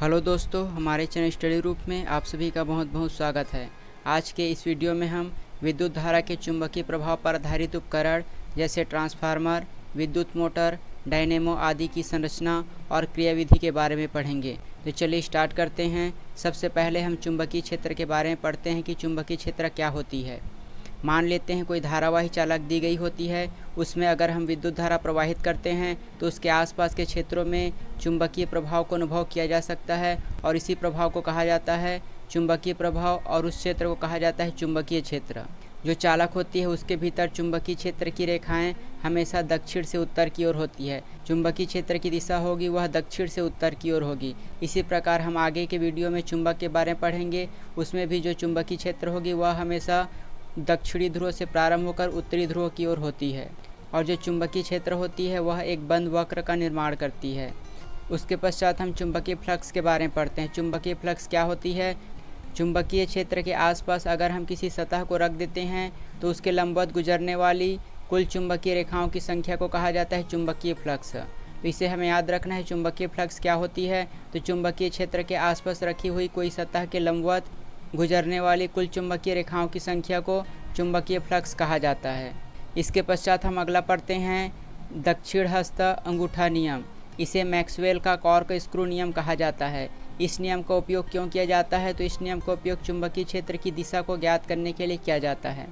Hello दोस्तों, हमारे channel study group में आप सभी का बहुत बहुत स्वागत है। आज के इस वीडियो में हम विद्युत धारा के चुंबकीय प्रभाव पर आधारित उपकरण जैसे ट्रांसफार्मर, विद्युत मोटर, डायनेमो आदि की संरचना और क्रियाविधि के बारे में पढ़ेंगे। तो चलिए स्टार्ट करते हैं। सबसे पहले हम चुंबकीय क्षेत्र के बारे में पढ़ते हैं कि चुंबकीय क्षेत्र क्या होती है। मान लेते हैं कोई धारावाही चालक दी गई होती है, उसमें अगर हम विद्युत धारा प्रवाहित करते हैं तो उसके आसपास के क्षेत्रों में चुंबकीय प्रभाव को अनुभव किया जा सकता है और इसी प्रभाव को कहा जाता है चुंबकीय प्रभाव और उस क्षेत्र को कहा जाता है चुंबकीय क्षेत्र। जो चालक होती है उसके भीतर चुंबकीय क्षेत्र की रेखाएं हमेशा दक्षिण से उत्तर की ओर होती है। चुंबकीय क्षेत्र की दिशा होगी वह दक्षिण से उत्तर की ओर होगी। इसी प्रकार हम आगे के वीडियो में चुंबक के बारे में पढ़ेंगे, उसमें भी जो चुंबकीय क्षेत्र होगी वह हमेशा दक्षिणी ध्रुव से प्रारंभ होकर उत्तरी ध्रुव की ओर होती है और जो चुंबकीय क्षेत्र होती है वह एक बंद वक्र का निर्माण करती है। उसके पश्चात हम चुंबकीय फ्लक्स के बारे में पढ़ते हैं। चुंबकीय फ्लक्स क्या होती है? चुंबकीय क्षेत्र के आसपास अगर हम किसी सतह को रख देते हैं तो उसके लंबवत गुजरने वाली कुल चुंबकीय रेखाओं की संख्या को कहा जाता है चुंबकीय फ्लक्स। तो इसे हमें याद रखना है। चुंबकीय फ्लक्स क्या होती है? तो चुंबकीय क्षेत्र के आसपास रखी हुई कोई सतह के लंबवत गुजरने वाली कुल चुंबकीय रेखाओं की संख्या को चुंबकीय फ्लक्स कहा जाता है। इसके पश्चात हम अगला पढ़ते हैं दक्षिण हस्त अंगूठा नियम। इसे मैक्सवेल का कॉर्क स्क्रू नियम कहा जाता है। इस नियम का उपयोग क्यों किया जाता है? तो इस नियम का उपयोग चुंबकीय क्षेत्र की दिशा को ज्ञात करने के लिए किया जाता है।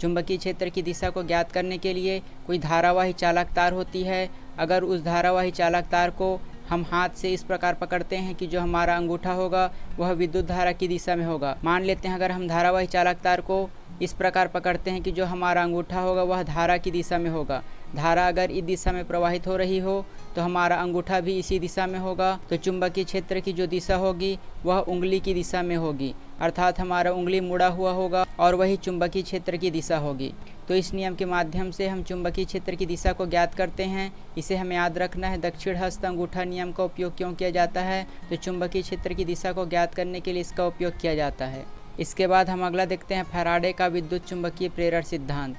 चुंबकीय क्षेत्र की दिशा को ज्ञात करने के लिए कोई धारावाही चालक तार होती है। अगर उस धारावाही चालक तार को हम हाथ से इस प्रकार पकड़ते हैं कि जो हमारा अंगूठा होगा वह विद्युत धारा की दिशा में होगा। मान लेते हैं अगर हम धारावाही चालक तार को इस प्रकार पकड़ते हैं कि जो हमारा अंगूठा होगा वह धारा की दिशा में होगा। धारा अगर इस दिशा में प्रवाहित हो रही हो तो हमारा अंगूठा भी इसी दिशा में होगा। तो चुंबकीय क्षेत्र की जो दिशा होगी वह उंगली की दिशा में होगी, अर्थात हमारा उंगली मुड़ा हुआ होगा और वही चुंबकीय क्षेत्र की दिशा होगी। तो इस नियम के माध्यम से हम चुंबकीय क्षेत्र की दिशा को ज्ञात करते हैं। इसे हमें याद रखना है। दक्षिण हस्त अंगूठा नियम का उपयोग क्यों किया जाता है? तो चुंबकीय क्षेत्र की दिशा को ज्ञात करने के लिए इसका उपयोग किया जाता है। इसके बाद हम अगला देखते हैं फैराडे का विद्युत चुंबकीय प्रेरण सिद्धांत।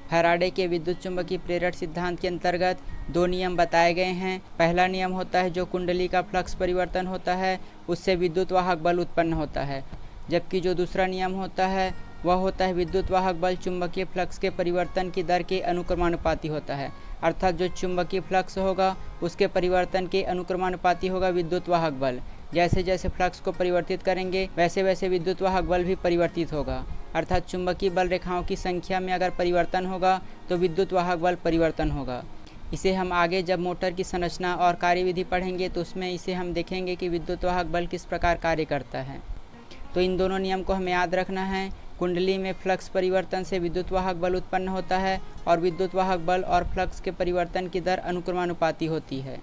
फैराडे के विद्युत चुंबकीय प्रेरण सिद्धांत के अंतर्गत दो नियम बताए गए हैं। पहला नियम होता है जो कुंडली का फ्लक्स परिवर्तन होता है उससे विद्युत वाहक बल उत्पन्न होता है, जबकि जो दूसरा नियम होता है वह होता है विद्युत वाहक बल चुंबकीय फ्लक्स के परिवर्तन की दर के अनुक्रमानुपाती होता है। अर्थात जो चुंबकीय फ्लक्स होगा उसके परिवर्तन के अनुक्रमानुपाती होगा विद्युत वाहक बल। जैसे जैसे फ्लक्स को परिवर्तित करेंगे वैसे वैसे विद्युत वाहक बल भी परिवर्तित होगा। अर्थात चुंबकीय बल रेखाओं की संख्या में अगर परिवर्तन होगा तो विद्युत वाहक बल परिवर्तन होगा। इसे हम आगे जब मोटर की संरचना और कार्यविधि पढ़ेंगे तो उसमें इसे हम देखेंगे कि विद्युत वाहक बल किस प्रकार कार्य करता है। तो इन दोनों नियम को हमें याद रखना है। कुंडली में फ्लक्स परिवर्तन से विद्युत वाहक बल उत्पन्न होता है और विद्युत वाहक बल और फ्लक्स के परिवर्तन की दर अनुक्रमानुपाती होती है।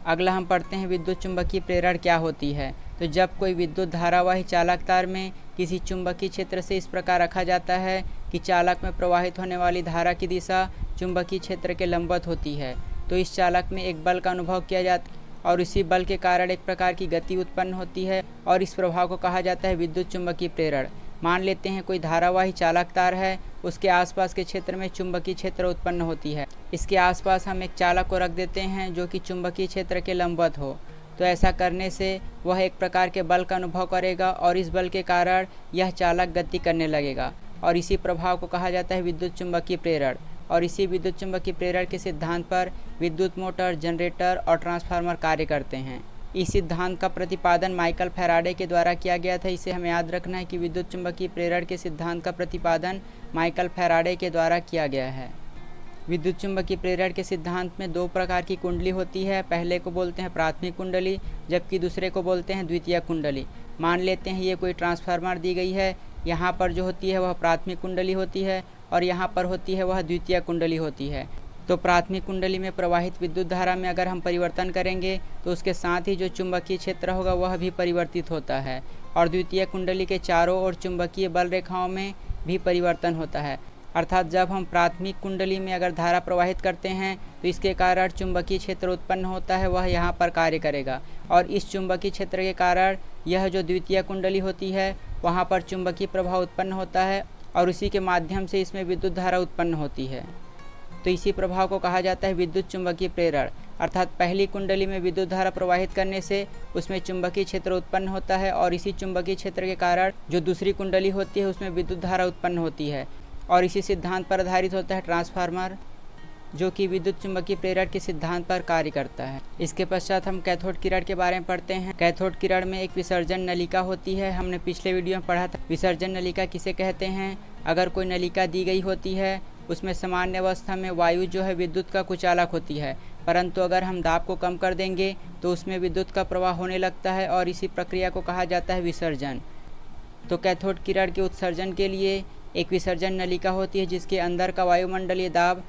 अगला हम पढ़ते हैं विद्युत चुंबकीय प्रेरण क्या होती है। तो जब कोई विद्युत धारावाही चालक तार में किसी चुंबकीय क्षेत्र से इस प्रकार रखा जाता है कि चालक में प्रवाहित होने वाली धारा की दिशा चुंबकीय क्षेत्र के लंबवत होती है, तो इस चालक में एक बल का अनुभव किया जाता है और इसी बल के कारण एक प्रकार की गति उत्पन्न होती है और इस प्रभाव को कहा जाता है विद्युत चुंबकीय प्रेरण। मान लेते हैं कोई धारावाही चालक तार है, उसके आसपास के क्षेत्र में चुंबकीय क्षेत्र उत्पन्न होती है। इसके आसपास हम एक चालक को रख देते हैं जो कि चुंबकीय क्षेत्र के लंबवत हो। तो ऐसा करने से वह एक प्रकार के बल का अनुभव करेगा और इस बल के कारण यह चालक गति करने लगेगा और इसी प्रभाव को कहा जाता है विद्युत चुंबकीय प्रेरण। और इसी विद्युत चुंबकीय प्रेरण के सिद्धांत पर विद्युत मोटर, जनरेटर और ट्रांसफार्मर कार्य करते हैं। इस सिद्धांत का प्रतिपादन माइकल फैराडे के द्वारा किया गया था। इसे हमें याद रखना है कि विद्युत चुंबकीय प्रेरण के सिद्धांत का प्रतिपादन माइकल फैराडे के द्वारा किया गया है। विद्युत चुंबकीय प्रेरण के सिद्धांत में दो प्रकार की कुंडली होती है। पहले को बोलते हैं प्राथमिक कुंडली, जबकि दूसरे को बोलते हैं द्वितीय कुंडली। मान लेते हैं ये कोई ट्रांसफार्मर दी गई है। यहाँ पर जो होती है वह प्राथमिक कुंडली होती है और यहाँ पर होती है वह द्वितीय कुंडली होती है। तो प्राथमिक कुंडली में प्रवाहित विद्युत धारा में अगर हम परिवर्तन करेंगे तो उसके साथ ही जो चुंबकीय क्षेत्र होगा वह भी परिवर्तित होता है और द्वितीय कुंडली के चारों ओर चुंबकीय बल रेखाओं में भी परिवर्तन होता है। अर्थात जब हम प्राथमिक कुंडली में अगर धारा प्रवाहित करते हैं तो इसके कारण चुंबकीय क्षेत्र उत्पन्न होता है, वह यहाँ पर कार्य करेगा और इस चुंबकीय क्षेत्र के कारण यह जो द्वितीय कुंडली होती है वहाँ पर चुंबकीय प्रभाव उत्पन्न होता है और उसी के माध्यम से इसमें विद्युत धारा उत्पन्न होती है। तो इसी प्रभाव को कहा जाता है विद्युत चुंबकीय प्रेरण। अर्थात पहली कुंडली में विद्युत धारा प्रवाहित करने से उसमें चुंबकीय क्षेत्र उत्पन्न होता है और इसी चुंबकीय क्षेत्र के कारण जो दूसरी कुंडली होती है उसमें विद्युत धारा उत्पन्न होती है। और इसी सिद्धांत पर आधारित होता है ट्रांसफार्मर, जो कि विद्युत चुंबकीय प्रेरण के सिद्धांत पर कार्य करता है। इसके पश्चात हम कैथोड किरण के बारे में पढ़ते हैं। कैथोड किरण में एक विसर्जन नलिका होती है। हमने पिछले वीडियो में पढ़ा था विसर्जन नलिका किसे कहते हैं। अगर कोई नलिका दी गई होती है, उसमें सामान्य अवस्था में वायु जो है विद्युत का कुचालक होती है, परंतु अगर हम दाब को कम कर देंगे तो उसमें विद्युत का प्रवाह होने लगता है और इसी प्रक्रिया को कहा जाता है विसर्जन। तो कैथोड किरण के उत्सर्जन के लिए एक विसर्जन नलिका होती है जिसके अंदर का वायुमंडलीय दाब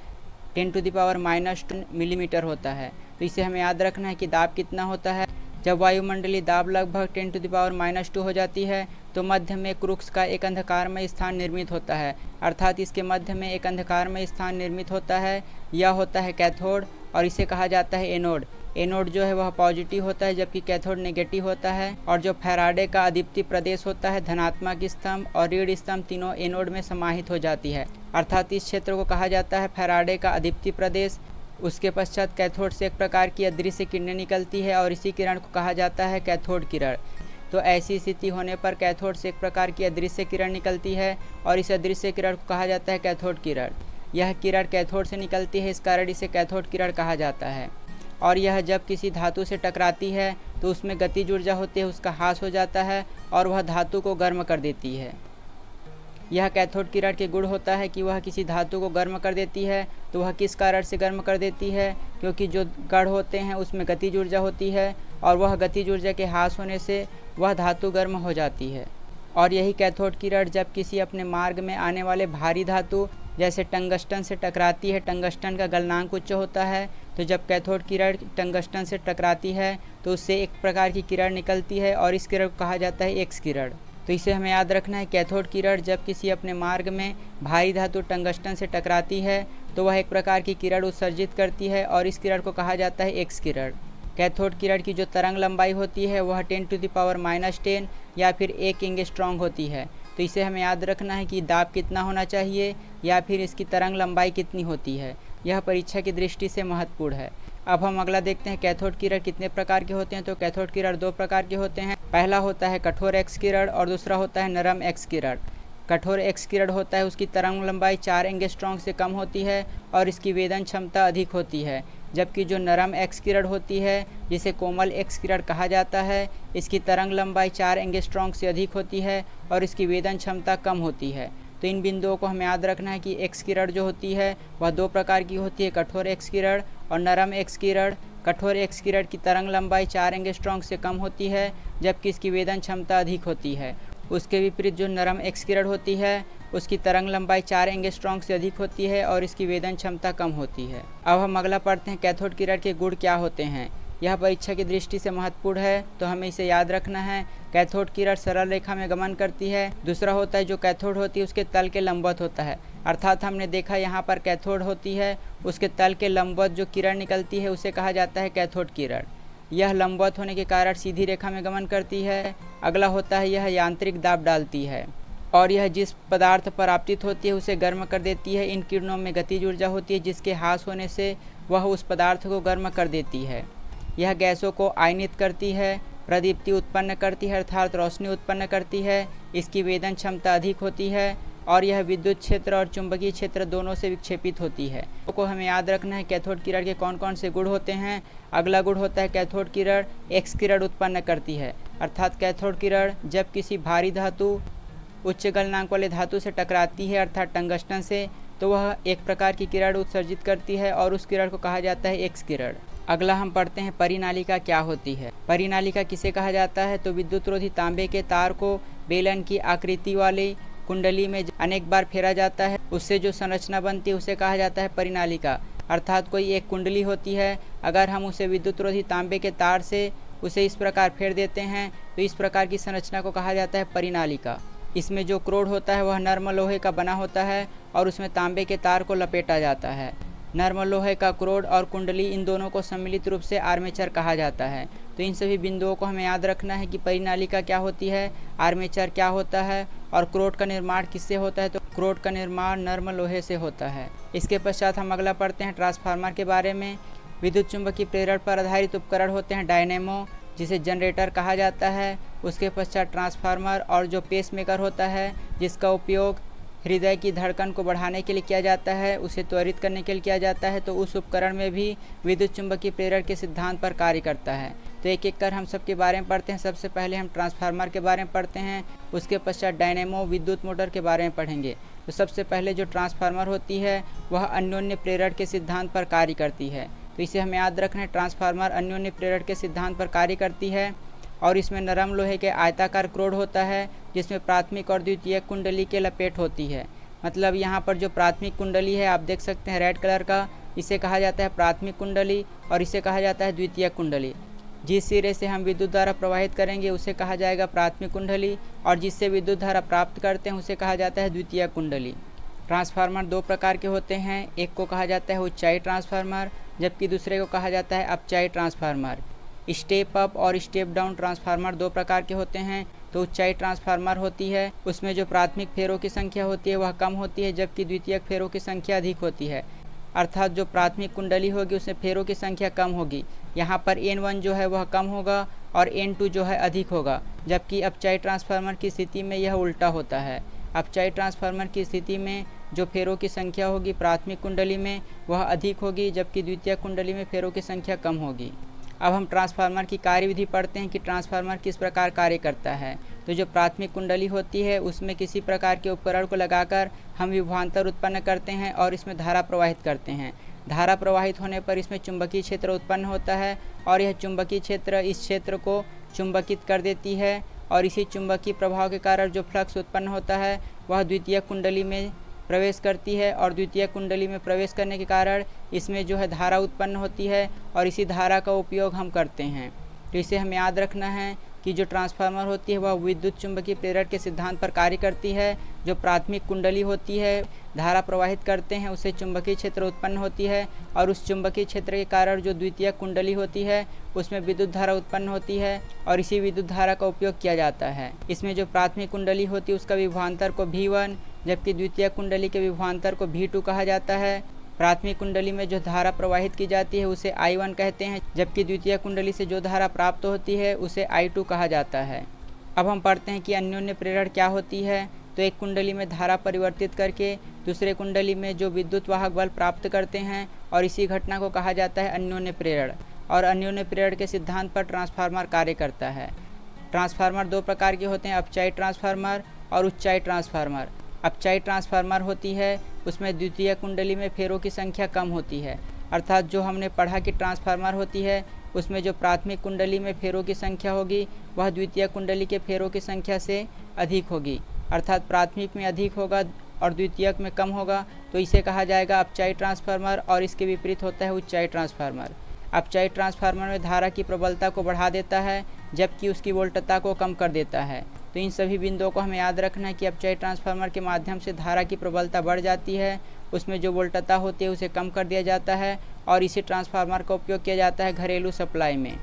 10⁻⁻² मिलीमीटर होता है। तो इसे हमें याद रखना है कि दाब कितना होता है। जब वायुमंडलीय दाब लगभग 10⁻² हो जाती है तो मध्य में क्रूक्स का एक अंधकारमय स्थान निर्मित होता है, अर्थात इसके मध्य में एक अंधकारमय स्थान निर्मित होता है। यह होता है कैथोड और इसे कहा जाता है एनोड। एनोड जो है वह पॉजिटिव होता है जबकि कैथोड नेगेटिव होता है। और जो फैराडे का अद्वितीय प्रदेश होता है, धनात्मक स्तंभ और ऋण स्तंभ तीनों एनोड में समाहित हो जाती है, अर्थात इस क्षेत्र को कहा जाता है फैराडे का अद्वितीय प्रदेश। उसके पश्चात कैथोड से एक प्रकार की अदृश्य किरणें निकलती है और इसी किरण को कहा जाता है कैथोड किरण। तो ऐसी स्थिति होने पर कैथोड से एक प्रकार की अदृश्य किरण निकलती है और इस अदृश्य किरण को कहा जाता है कैथोड किरण। यह किरण कैथोड से निकलती है, इस कारण इसे कैथोड किरण कहा जाता है। और यह जब किसी धातु से टकराती है तो उसमें गतिज ऊर्जा होती है, उसका ह्रास हो जाता है और वह धातु को गर्म कर देती है। यह कैथोड किरण के गुण होता है कि वह किसी धातु को गर्म कर देती है। तो वह किस कारण से गर्म कर देती है? क्योंकि जो कण होते हैं उसमें गतिज ऊर्जा होती है और वह गतिज ऊर्जा के ह्रास होने से वह धातु गर्म हो जाती है। और यही कैथोड किरण जब किसी अपने मार्ग में आने वाले भारी धातु जैसे टंगस्टन से टकराती है, टंगस्टन का गलनांक उच्च होता है, तो जब कैथोड किरण टंगस्टन से टकराती है तो उससे एक प्रकार की किरण निकलती है और इस किरण को कहा जाता है एक्स किरण। तो इसे हमें याद रखना है, कैथोड किरण जब किसी अपने मार्ग में भारी धातु टंगस्टन से टकराती है तो वह एक प्रकार की किरण उत्सर्जित करती है और इस किरण को कहा जाता है एक्स किरण। कैथोड किरण की जो तरंग लंबाई होती है वह 10⁻⁻10 या फिर 1 एंगस्ट्रॉम होती है। तो इसे हमें याद रखना है कि दाब कितना होना चाहिए या फिर इसकी तरंग लंबाई कितनी होती है। यह परीक्षा की दृष्टि से महत्वपूर्ण है। अब हम अगला देखते हैं कैथोड किरण कितने प्रकार के होते हैं। तो कैथोड किरण 2 प्रकार के होते हैं। पहला होता है कठोर एक्स किरण और दूसरा होता है नरम एक्स किरण। कठोर एक्स किरण होता है उसकी तरंग लंबाई 4 एंगस्ट्रॉम से कम होती है और इसकी वेदन क्षमता अधिक होती है, जबकि जो नरम एक्स किरण होती है जिसे कोमल एक्स किरण कहा जाता है, इसकी तरंग लंबाई 4 एंगस्ट्रॉम से अधिक होती है और इसकी वेदन क्षमता कम होती है। तो इन बिंदुओं को हमें याद रखना है कि एक्स किरण जो होती है वह 2 प्रकार की होती है, कठोर एक्स किरण और नरम एक्स किरण। कठोर एक्स किरण की तरंग लंबाई 4 एंगस्ट्रॉम से कम होती है जबकि इसकी वेदन क्षमता अधिक होती है। उसके विपरीत जो नरम एक्स किरण होती है उसकी तरंग लंबाई 4 एंगस्ट्रॉम से अधिक होती है और इसकी वेदन क्षमता कम होती है। अब हम अगला पढ़ते हैं कैथोड किरण के गुण क्या होते हैं। यह परीक्षा की दृष्टि से महत्वपूर्ण है, तो हमें इसे याद रखना है। कैथोड किरण सरल रेखा में गमन करती है। दूसरा होता है जो कैथोड होती है उसके तल के लंबवत होता है, अर्थात हमने देखा यहाँ पर कैथोड होती है उसके तल के लंबवत जो किरण निकलती है उसे कहा जाता है कैथोड किरण। यह लंबवत होने के कारण सीधी रेखा में गमन करती है। अगला होता है यह यांत्रिक दाब डालती है और यह जिस पदार्थ पर आपतित होती है उसे गर्म कर देती है। इन किरणों में गतिज ऊर्जा होती है जिसके ह्रास होने से वह उस पदार्थ को गर्म कर देती है। यह गैसों को आयनित करती है, प्रदीप्ति उत्पन्न करती है अर्थात रोशनी उत्पन्न करती है। इसकी वेदन क्षमता अधिक होती है और यह विद्युत क्षेत्र और चुंबकीय क्षेत्र दोनों से विक्षेपित होती है। को हमें याद रखना है कैथोड किरण के कौन कौन से गुण होते हैं। अगला गुण होता है कैथोड किरण एक्स किरण उत्पन्न करती है, अर्थात कैथोड किरण जब किसी भारी धातु उच्च गलनांक वाले धातु से टकराती है अर्थात टंगस्टन से, तो वह एक प्रकार की किरण उत्सर्जित करती है और उस किरण को कहा जाता है एक्स किरण। अगला हम पढ़ते हैं परिनालिका क्या होती है। परिनालिका किसे कहा जाता है? तो विद्युतरोधी तांबे के तार को बेलन की आकृति वाली कुंडली में अनेक बार फेरा जाता है, उससे जो संरचना बनती है उसे कहा जाता है परिनालिका। अर्थात कोई एक कुंडली होती है, अगर हम उसे विद्युतरोधी तांबे के तार से उसे इस प्रकार फेर देते हैं तो इस प्रकार की संरचना को कहा जाता है परिनालिका। इसमें जो क्रोड होता है वह नर्म लोहे का बना होता है और उसमें तांबे के तार को लपेटा जाता है। नर्म लोहे का क्रोड और कुंडली इन दोनों को सम्मिलित रूप से आर्मेचर कहा जाता है। तो इन सभी बिंदुओं को हमें याद रखना है कि परिनालिका क्या होती है, आर्मेचर क्या होता है और क्रोड का निर्माण किससे होता है। तो क्रोड का निर्माण नर्म लोहे से होता है। इसके पश्चात हम अगला पढ़ते हैं ट्रांसफार्मर के बारे में। विद्युत चुम्बकीय प्रेरण पर आधारित उपकरण होते हैं डायनेमो, जिसे जनरेटर कहा जाता है। उसके पश्चात ट्रांसफार्मर और जो पेसमेकर होता है, जिसका उपयोग हृदय की धड़कन को बढ़ाने के लिए किया जाता है, उसे त्वरित करने के लिए किया जाता है, तो उस उपकरण में भी विद्युत चुम्बकीय प्रेरण के सिद्धांत पर कार्य करता है। तो एक एक कर हम सबके बारे में पढ़ते हैं। सबसे पहले हम ट्रांसफार्मर के बारे में पढ़ते हैं, उसके पश्चात डायनेमो विद्युत मोटर के बारे में पढ़ेंगे। तो सबसे पहले जो ट्रांसफार्मर होती है वह अन्योन्य प्रेरण के सिद्धांत पर कार्य करती है। तो इसे हमें याद रखना है, ट्रांसफार्मर अन्योन्य प्रेरण के सिद्धांत पर कार्य करती है और इसमें नरम लोहे के आयताकार क्रोड होता है, जिसमें प्राथमिक और द्वितीयक कुंडली के लपेट होती है। मतलब यहाँ पर जो प्राथमिक कुंडली है आप देख सकते हैं रेड कलर का, इसे कहा जाता है प्राथमिक कुंडली और इसे कहा जाता है द्वितीयक कुंडली। जिस सिरे से हम विद्युत धारा प्रवाहित करेंगे उसे कहा जाएगा प्राथमिक कुंडली और जिससे विद्युत धारा प्राप्त करते हैं उसे कहा जाता है द्वितीयक कुंडली। ट्रांसफार्मर दो प्रकार के होते हैं, एक को कहा जाता है ऊंचाई ट्रांसफार्मर, जबकि दूसरे को कहा जाता है अपचाई ट्रांसफार्मर। स्टेप अप और स्टेप डाउन ट्रांसफार्मर दो प्रकार के होते हैं। तो ऊंचाई ट्रांसफार्मर होती है, उसमें जो प्राथमिक फेरों की संख्या होती है वह कम होती है, जबकि द्वितीयक फेरों की संख्या अधिक होती है। अर्थात जो प्राथमिक कुंडली होगी उसमें फेरों की संख्या कम होगी। यहाँ पर N1 जो है वह कम होगा और N2 जो है अधिक होगा, जबकि अपचाई ट्रांसफार्मर की स्थिति में यह उल्टा होता है। अपचाई ट्रांसफार्मर की स्थिति में जो फेरों की संख्या होगी प्राथमिक कुंडली में वह अधिक होगी, जबकि द्वितीयक कुंडली में फेरों की संख्या कम होगी। अब हम ट्रांसफार्मर की कार्यविधि पढ़ते हैं कि ट्रांसफार्मर किस प्रकार कार्य करता है। तो जो प्राथमिक कुंडली होती है उसमें किसी प्रकार के उपकरण को लगाकर हम विभवांतर उत्पन्न करते हैं और इसमें धारा प्रवाहित करते हैं। धारा प्रवाहित होने पर इसमें चुंबकीय क्षेत्र उत्पन्न होता है और यह चुंबकीय क्षेत्र इस क्षेत्र को चुंबकित कर देती है और इसी चुंबकीय प्रभाव के कारण जो फ्लक्स उत्पन्न होता है वह द्वितीयक कुंडली में प्रवेश करती है और द्वितीयक कुंडली में प्रवेश करने के कारण इसमें जो है धारा उत्पन्न होती है और इसी धारा का उपयोग हम करते हैं। तो इसे हमें याद रखना है कि जो ट्रांसफार्मर होती है वह विद्युत चुम्बकीय प्रेरण के सिद्धांत पर कार्य करती है। जो प्राथमिक कुंडली होती है धारा प्रवाहित करते हैं उससे चुंबकीय क्षेत्र उत्पन्न होती है और उस चुंबकीय क्षेत्र के कारण जो द्वितीयक कुंडली होती है उसमें विद्युत धारा उत्पन्न होती है और इसी विद्युत धारा का उपयोग किया जाता है। इसमें जो प्राथमिक कुंडली होती है उसका विभवांतर को V1 जबकि द्वितीयक कुंडली के विभवांतर को V2 कहा जाता है। प्राथमिक कुंडली में जो धारा प्रवाहित की जाती है उसे I1 कहते हैं, जबकि द्वितीय कुंडली से जो धारा प्राप्त होती है उसे I2 कहा जाता है। अब हम पढ़ते हैं कि अन्योन्य प्रेरण क्या होती है। तो एक कुंडली में धारा परिवर्तित करके दूसरे कुंडली में जो विद्युत वाहक बल प्राप्त करते हैं और इसी घटना को कहा जाता है अन्योन्य प्रेरण। और अन्योन्य प्रेरण के सिद्धांत पर ट्रांसफार्मर कार्य करता है। ट्रांसफार्मर दो प्रकार के होते हैं, अपचाई ट्रांसफार्मर और उच्चाई ट्रांसफार्मर। अपचाई ट्रांसफार्मर होती है उसमें द्वितीय कुंडली में फेरों की संख्या कम होती है, अर्थात जो हमने पढ़ा कि ट्रांसफार्मर होती है उसमें जो प्राथमिक कुंडली में फेरों की संख्या होगी वह द्वितीय कुंडली के फेरों की संख्या से अधिक होगी, अर्थात प्राथमिक में अधिक होगा और द्वितीयक में कम होगा, तो इसे कहा जाएगा अपचाई ट्रांसफार्मर। और इसके विपरीत होता है उच्चाई ट्रांसफार्मर। अपचाई ट्रांसफार्मर में धारा की प्रबलता को बढ़ा देता है जबकि उसकी वोल्टता को कम कर देता है। तो इन सभी बिंदुओं को हमें याद रखना है कि अपचाई ट्रांसफार्मर के माध्यम से धारा की प्रबलता बढ़ जाती है, उसमें जो वोल्टता होती है उसे कम कर दिया जाता है और इसी ट्रांसफार्मर का उपयोग किया जाता है घरेलू सप्लाई में,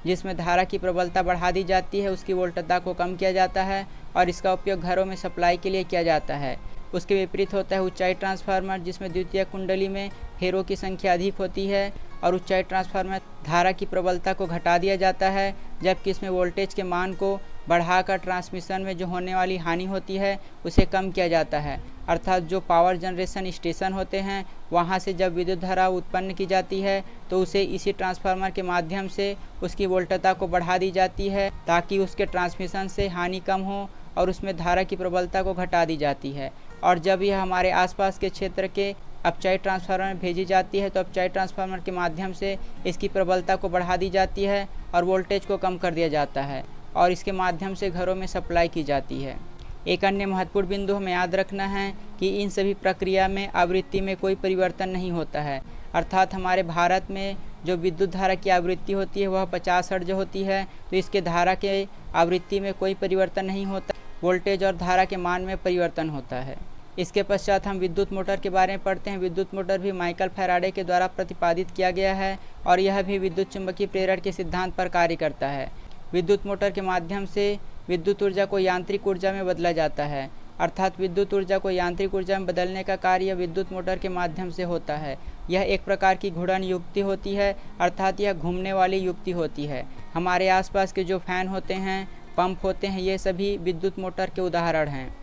जिसमें धारा की प्रबलता बढ़ा दी जाती है, उसकी वोल्टता को कम किया जाता है और इसका उपयोग घरों में सप्लाई के लिए किया जाता है। उसके विपरीत होता है उच्चाई ट्रांसफार्मर, जिसमें द्वितीय कुंडली में फेरों की संख्या अधिक होती है और उच्चाई ट्रांसफार्मर धारा की प्रबलता को घटा दिया जाता है, जबकि इसमें वोल्टेज के मान को बढ़ाकर ट्रांसमिशन में जो होने वाली हानि होती है उसे कम किया जाता है। अर्थात जो पावर जनरेशन स्टेशन होते हैं वहां से जब विद्युत धारा उत्पन्न की जाती है तो उसे इसी ट्रांसफार्मर के माध्यम से उसकी वोल्टता को बढ़ा दी जाती है ताकि उसके ट्रांसमिशन से हानि कम हो और उसमें धारा की प्रबलता को घटा दी जाती है। और जब यह हमारे आसपास के क्षेत्र के अपचाई ट्रांसफार्मर में भेजी जाती है तो अपचाई ट्रांसफार्मर के माध्यम से इसकी प्रबलता को बढ़ा दी जाती है और वोल्टेज को कम कर दिया जाता है और इसके माध्यम से घरों में सप्लाई की जाती है। एक अन्य महत्वपूर्ण बिंदु हमें याद रखना है कि इन सभी प्रक्रिया में आवृत्ति में कोई परिवर्तन नहीं होता है, अर्थात हमारे भारत में जो विद्युत धारा की आवृत्ति होती है वह 50 हर्ट्ज होती है, तो इसके धारा के आवृत्ति में कोई परिवर्तन नहीं होता, वोल्टेज और धारा के मान में परिवर्तन होता है। इसके पश्चात हम विद्युत मोटर के बारे में पढ़ते हैं। विद्युत मोटर भी माइकल फैराडे के द्वारा प्रतिपादित किया गया है और यह भी विद्युत चुम्बकीय प्रेरण के सिद्धांत पर कार्य करता है। विद्युत मोटर के माध्यम से विद्युत ऊर्जा को यांत्रिक ऊर्जा में बदला जाता है, अर्थात विद्युत ऊर्जा को यांत्रिक ऊर्जा में बदलने का कार्य विद्युत मोटर के माध्यम से होता है यह एक प्रकार की घूर्णन युक्ति होती है, अर्थात यह घूमने वाली युक्ति होती है। हमारे आसपास के जो फैन होते हैं, पंप होते हैं, ये सभी विद्युत मोटर के उदाहरण हैं।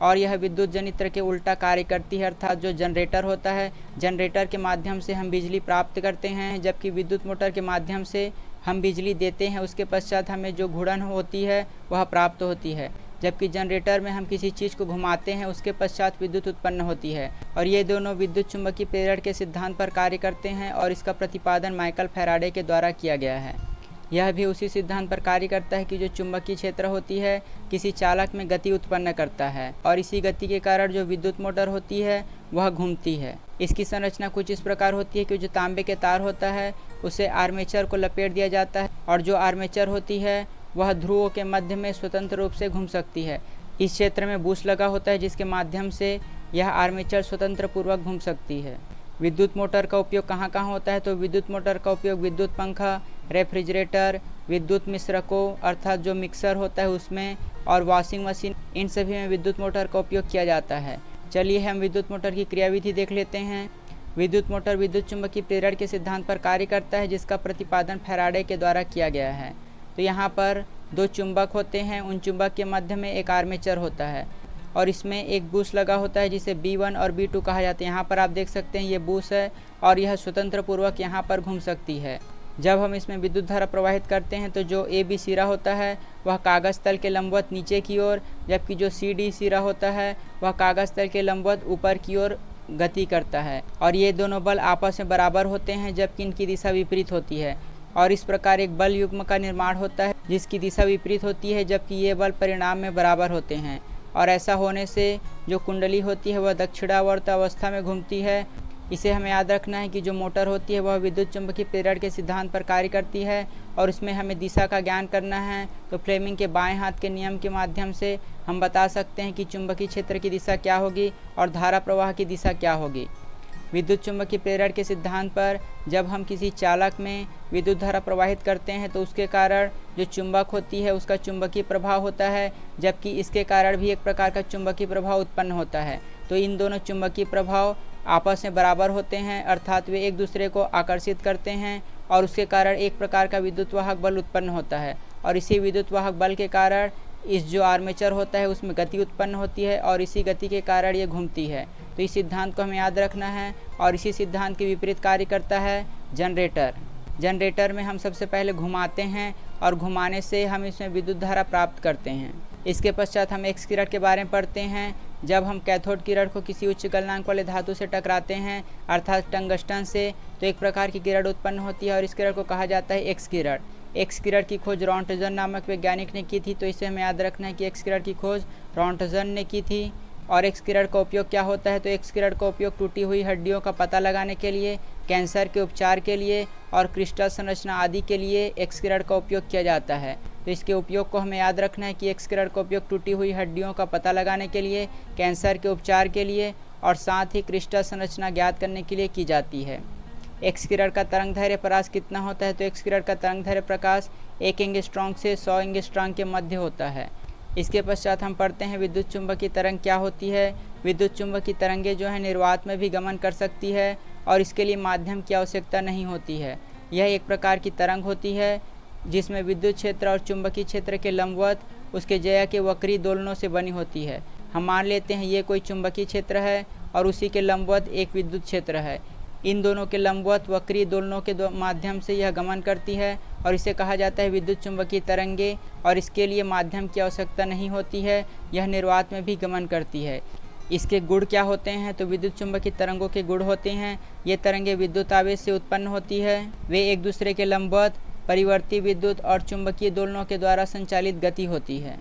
और यह विद्युत जनित्र के उल्टा कार्य करती है, अर्थात जो जनरेटर होता है, जनरेटर के माध्यम से हम बिजली प्राप्त करते हैं, जबकि विद्युत मोटर के माध्यम से हम बिजली देते हैं, उसके पश्चात हमें जो घूर्णन होती है वह प्राप्त होती है। जबकि जनरेटर में हम किसी चीज़ को घुमाते हैं, उसके पश्चात विद्युत उत्पन्न होती है। और ये दोनों विद्युत चुंबकीय प्रेरण के सिद्धांत पर कार्य करते हैं और इसका प्रतिपादन माइकल फैराडे के द्वारा किया गया है। यह भी उसी सिद्धांत पर कार्य करता है कि जो चुंबकीय क्षेत्र होती है किसी चालक में गति उत्पन्न करता है और इसी गति के कारण जो विद्युत मोटर होती है वह घूमती है। इसकी संरचना कुछ इस प्रकार होती है कि जो तांबे के तार होता है उसे आर्मेचर को लपेट दिया जाता है और जो आर्मेचर होती है वह ध्रुवों के मध्य में स्वतंत्र रूप से घूम सकती है। इस क्षेत्र में बूश लगा होता है जिसके माध्यम से यह आर्मेचर स्वतंत्र पूर्वक घूम सकती है। विद्युत मोटर का उपयोग कहाँ कहाँ होता है, तो विद्युत मोटर का उपयोग विद्युत पंखा, रेफ्रिजरेटर, विद्युत मिश्रकों अर्थात जो मिक्सर होता है उसमें, और वॉशिंग मशीन, इन सभी में विद्युत मोटर का उपयोग किया जाता है। चलिए हम विद्युत मोटर की क्रियाविधि देख लेते हैं। विद्युत मोटर विद्युत चुंबकीय प्रेरण के सिद्धांत पर कार्य करता है जिसका प्रतिपादन फैराडे के द्वारा किया गया है। तो यहाँ पर दो चुंबक होते हैं, उन चुंबक के मध्य में एक आर्मेचर होता है और इसमें एक बूश लगा होता है जिसे B1 और B2 कहा जाता है। यहाँ पर आप देख सकते हैं ये बूश है और यह स्वतंत्र पूर्वक यहाँ पर घूम सकती है। जब हम इसमें विद्युत धारा प्रवाहित करते हैं तो जो AB सिरा होता है वह कागज़ तल के लंबवत नीचे की ओर, जबकि जो CD सिरा होता है वह कागज़ तल के लंबवत ऊपर की ओर गति करता है। और ये दोनों बल आपस में बराबर होते हैं जबकि इनकी दिशा विपरीत होती है और इस प्रकार एक बल युग्म का निर्माण होता है जिसकी दिशा विपरीत होती है, जबकि ये बल परिणाम में बराबर होते हैं। और ऐसा होने से जो कुंडली होती है वह दक्षिणावर्त अवस्था में घूमती है। इसे हमें याद रखना है कि जो मोटर होती है वह विद्युत चुंबकीय प्रेरण के सिद्धांत पर कार्य करती है और इसमें हमें दिशा का ज्ञान करना है। तो फ्लेमिंग के बाएं हाथ के नियम के माध्यम से हम बता सकते हैं कि चुंबकीय क्षेत्र की दिशा क्या होगी और धारा प्रवाह की दिशा क्या होगी। विद्युत चुंबकीय प्रेरण के सिद्धांत पर जब हम किसी चालक में विद्युत धारा प्रवाहित करते हैं तो उसके कारण जो चुंबक होती है उसका चुंबकीय प्रभाव होता है, जबकि इसके कारण भी एक प्रकार का चुंबकीय प्रभाव उत्पन्न होता है। तो इन दोनों चुंबकीय प्रभाव आपस में बराबर होते हैं, अर्थात वे एक दूसरे को आकर्षित करते हैं और उसके कारण एक प्रकार का विद्युत वाहक बल उत्पन्न होता है। और इसी विद्युत वाहक बल के कारण इस जो आर्मेचर होता है उसमें गति उत्पन्न होती है और इसी गति के कारण ये घूमती है। तो इस सिद्धांत को हमें याद रखना है। और इसी सिद्धांत के विपरीत कार्य करता है जनरेटर। जनरेटर में हम सबसे पहले घुमाते हैं और घुमाने से हम इसमें विद्युत धारा प्राप्त करते हैं। इसके पश्चात हम एक्स किरण के बारे में पढ़ते हैं। जब हम कैथोड किरण को किसी उच्च गलनांक वाले धातु से टकराते हैं अर्थात टंगस्टन से, तो एक प्रकार की किरण उत्पन्न होती है और इस किरण को कहा जाता है एक्स किरण। एक्स किरण की खोज रॉन्टजन नामक वैज्ञानिक ने की थी, तो इसे हमें याद रखना है कि एक्स किरण की खोज रॉन्टजन ने की थी। और एक्स किरण का उपयोग क्या होता है, तो एक्स किरण का उपयोग टूटी हुई हड्डियों का पता लगाने के लिए, कैंसर के उपचार के लिए और क्रिस्टल संरचना आदि के लिए एक्स किरण का उपयोग किया जाता है। तो इसके उपयोग को हमें याद रखना है कि एक्स किरण का उपयोग टूटी हुई हड्डियों का पता लगाने के लिए, कैंसर के उपचार के लिए और साथ ही क्रिस्टल संरचना ज्ञात करने के लिए की जाती है। एक्स किरण का तरंग दैर्घ्य प्रकाश कितना होता है, तो एक्स किरण का तरंग दैर्घ्य प्रकाश 1 एंगस्ट्रॉम से 100 एंगस्ट्रॉम के मध्य होता है। इसके पश्चात हम पढ़ते हैं विद्युत चुंबकीय तरंग क्या होती है। विद्युत चुंबकीय तरंगें जो है निर्वात में भी गमन कर सकती है और इसके लिए माध्यम की आवश्यकता नहीं होती है। यह एक प्रकार की तरंग होती है जिसमें विद्युत क्षेत्र और चुंबकीय क्षेत्र के लंबवत उसके ज्या के वक्री दोलनों से बनी होती है। हम मान लेते हैं ये कोई चुंबकीय क्षेत्र है और उसी के लंबवत एक विद्युत क्षेत्र है। इन दोनों के लंबवत वक्री दोलनों के माध्यम से यह गमन करती है और इसे कहा जाता है विद्युत चुंबकीय तरंगे और इसके लिए माध्यम की आवश्यकता नहीं होती है, यह निर्वात में भी गमन करती है। इसके गुण क्या होते हैं, तो विद्युत चुंबकीय तरंगों के गुण होते हैं ये तरंगे विद्युत आवेश से उत्पन्न होती है। वे एक दूसरे के लंबवत परिवर्ती विद्युत और चुंबकीय दोलनों के द्वारा संचालित गति होती है।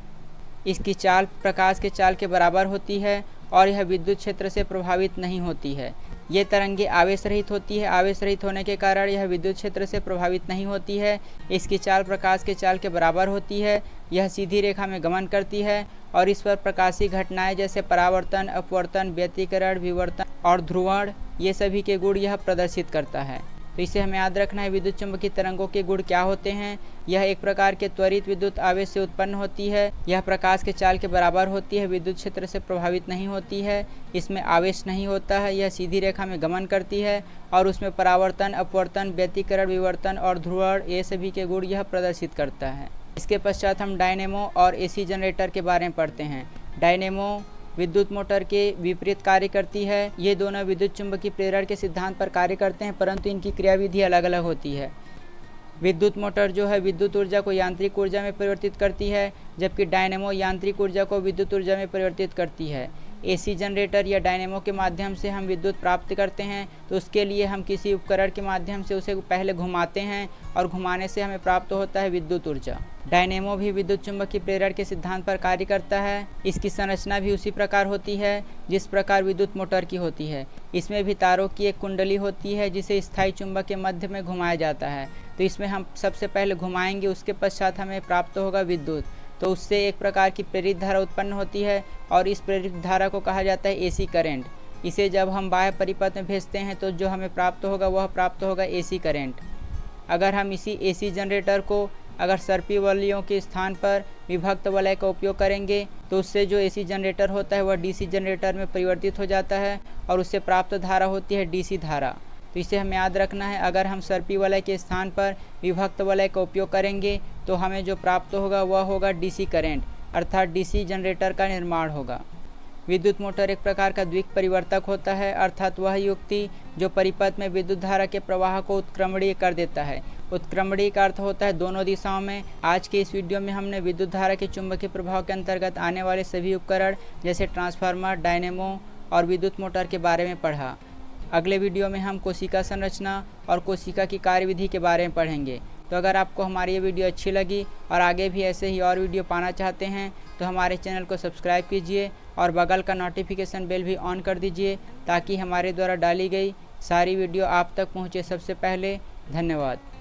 इसकी चाल प्रकाश के चाल के बराबर होती है और यह विद्युत क्षेत्र से प्रभावित नहीं होती है। ये तरंगे आवेश रहित होती है। आवेश रहित होने के कारण यह विद्युत क्षेत्र से प्रभावित नहीं होती है। इसकी चाल प्रकाश के चाल के बराबर होती है। यह सीधी रेखा में गमन करती है और इस पर प्रकाशीय घटनाएं जैसे परावर्तन, अपवर्तन, व्यतिकरण, विवर्तन और ध्रुवण ये सभी के गुण यह प्रदर्शित करता है। तो इसे हमें याद रखना है। विद्युत चुम्बकीय तरंगों के गुण क्या होते हैं? यह एक प्रकार के त्वरित विद्युत आवेश से उत्पन्न होती है। यह प्रकाश के चाल के बराबर होती है, विद्युत क्षेत्र से प्रभावित नहीं होती है, इसमें आवेश नहीं होता है, यह सीधी रेखा में गमन करती है और उसमें परावर्तन, अपवर्तन, व्यतिकरण, विवर्तन और ध्रुवण ये सभी के गुण यह प्रदर्शित करता है। इसके पश्चात हम डायनेमो और एसी जनरेटर के बारे में पढ़ते हैं। डायनेमो विद्युत मोटर के विपरीत कार्य करती है। ये दोनों विद्युत चुम्बकीय प्रेरण के सिद्धांत पर कार्य करते हैं, परंतु इनकी क्रियाविधि अलग अलग होती है। विद्युत मोटर जो है विद्युत ऊर्जा को यांत्रिक ऊर्जा में परिवर्तित करती है, जबकि डायनेमो यांत्रिक ऊर्जा को विद्युत ऊर्जा में परिवर्तित करती है। एसी जनरेटर या डायनेमो के माध्यम से हम विद्युत प्राप्त करते हैं, तो उसके लिए हम किसी उपकरण के माध्यम से उसे पहले घुमाते हैं और घुमाने से हमें प्राप्त होता है विद्युत ऊर्जा। डायनेमो भी विद्युत चुम्बकीय प्रेरण के सिद्धांत पर कार्य करता है। इसकी संरचना भी उसी प्रकार होती है जिस प्रकार विद्युत मोटर की होती है। इसमें भी तारों की एक कुंडली होती है जिसे स्थायी चुंबक के मध्य में घुमाया जाता है। तो इसमें हम सबसे पहले घुमाएंगे, उसके पश्चात हमें प्राप्त होगा विद्युत। तो उससे एक प्रकार की प्रेरित धारा उत्पन्न होती है और इस प्रेरित धारा को कहा जाता है एसी करंट। इसे जब हम बाह्य परिपथ में भेजते हैं तो जो हमें प्राप्त होगा वह प्राप्त होगा एसी करंट। अगर हम इसी एसी जनरेटर को अगर सर्पी वलयों के स्थान पर विभक्त वलय का उपयोग करेंगे तो उससे जो एसी जनरेटर होता है वह डीसी जनरेटर में परिवर्तित हो जाता है और उससे प्राप्त धारा होती है डीसी धारा। तो इसे हमें याद रखना है, अगर हम सर्पी वलय के स्थान पर विभक्त वलय का उपयोग करेंगे तो हमें जो प्राप्त होगा वह होगा डीसी करंट, अर्थात डीसी जनरेटर का निर्माण होगा। विद्युत मोटर एक प्रकार का द्विक परिवर्तक होता है, अर्थात वह युक्ति जो परिपथ में विद्युत धारा के प्रवाह को उत्क्रमणीय कर देता है। उत्क्रमणीय का अर्थ होता है दोनों दिशाओं में। आज के इस वीडियो में हमने विद्युत धारा के चुंबकीय प्रभाव के अंतर्गत आने वाले सभी उपकरण जैसे ट्रांसफार्मर, डायनेमो और विद्युत मोटर के बारे में पढ़ा। अगले वीडियो में हम कोशिका संरचना और कोशिका की कार्यविधि के बारे में पढ़ेंगे। तो अगर आपको हमारी ये वीडियो अच्छी लगी और आगे भी ऐसे ही और वीडियो पाना चाहते हैं तो हमारे चैनल को सब्सक्राइब कीजिए और बगल का नोटिफिकेशन बेल भी ऑन कर दीजिए ताकि हमारे द्वारा डाली गई सारी वीडियो आप तक पहुँचे सबसे पहले। धन्यवाद।